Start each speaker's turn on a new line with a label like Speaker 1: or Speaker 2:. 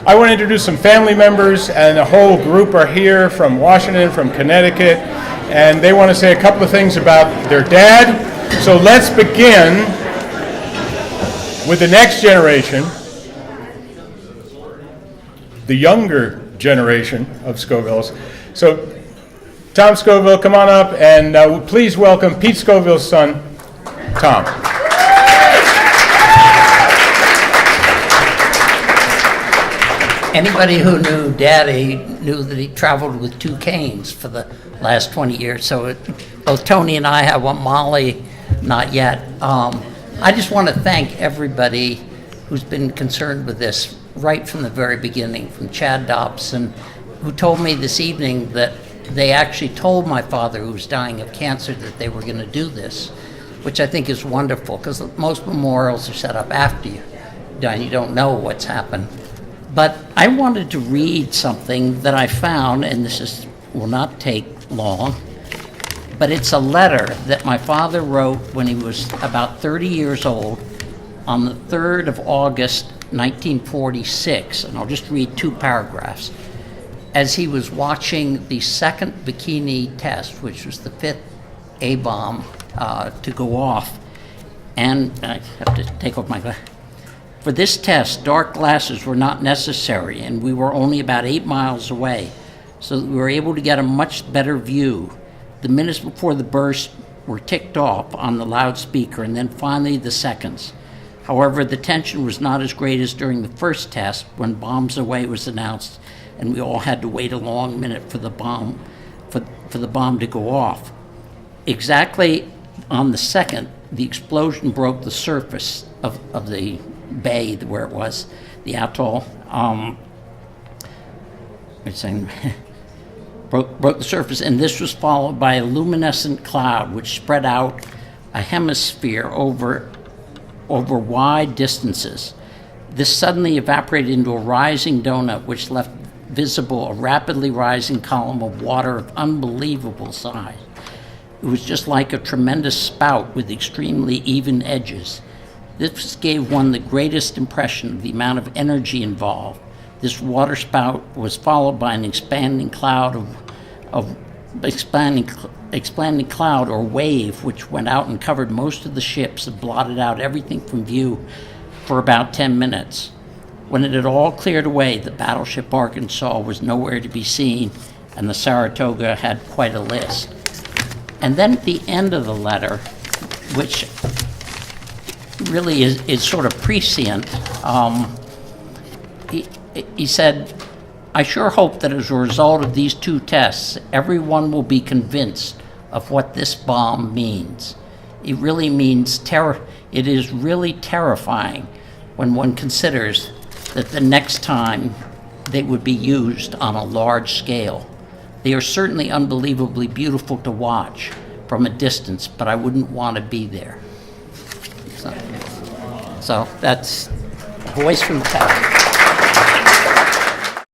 Speaker 1: I want to introduce some family members, and a whole group are here from Washington, from Connecticut, and they want to say a couple of things about their dad. So let's begin with the next generation, the younger generation of Scovilles. So Tom Scoville, come on up, and please welcome Pete Scoville's son, Tom.
Speaker 2: Anybody who knew Daddy knew that he traveled with two canes for the last 20 years. So both Tony and I have one, Molly, not yet. I just want to thank everybody who's been concerned with this right from the very beginning, from Chad Dobson, who told me this evening that they actually told my father, who was dying of cancer, that they were going to do this, which I think is wonderful, because most memorials are set up after you die. You don't know what's happened. But I wanted to read something that I found, and will not take long, but it's a letter that my father wrote when he was about 30 years old on the 3rd of August, 1946, and I'll just read two paragraphs. As he was watching the second Bikini test, which was the 5th A-bomb to go off, and I have to take off my glasses. For this test, dark glasses were not necessary, and we were only about 8 miles away, so that we were able to get a much better view. The minutes before the burst were ticked off on the loudspeaker, and then finally the seconds. However, the tension was not as great as during the first test, when bombs away was announced, and we all had to wait a long minute for the bomb to go off. Exactly on the second, the explosion broke the surface of the bay where it was, the atoll. broke the surface, and this was followed by a luminescent cloud which spread out a hemisphere over wide distances. This suddenly evaporated into a rising donut which left visible a rapidly rising column of water of unbelievable size. It was just like a tremendous spout with extremely even edges. This gave one the greatest impression of the amount of energy involved. This water spout was followed by an expanding cloud expanding cloud or wave, which went out and covered most of the ships and blotted out everything from view for about 10 minutes. When it had all cleared away, the battleship Arkansas was nowhere to be seen, and the Saratoga had quite a list. And then at the end of the letter, which really is sort of prescient, he said, "I sure hope that as a result of these two tests, everyone will be convinced of what this bomb means. It really means terror. It is really terrifying when one considers that the next time they would be used on a large scale. They are certainly unbelievably beautiful to watch from a distance, but I wouldn't want to be there." So that's Voice from the Tower.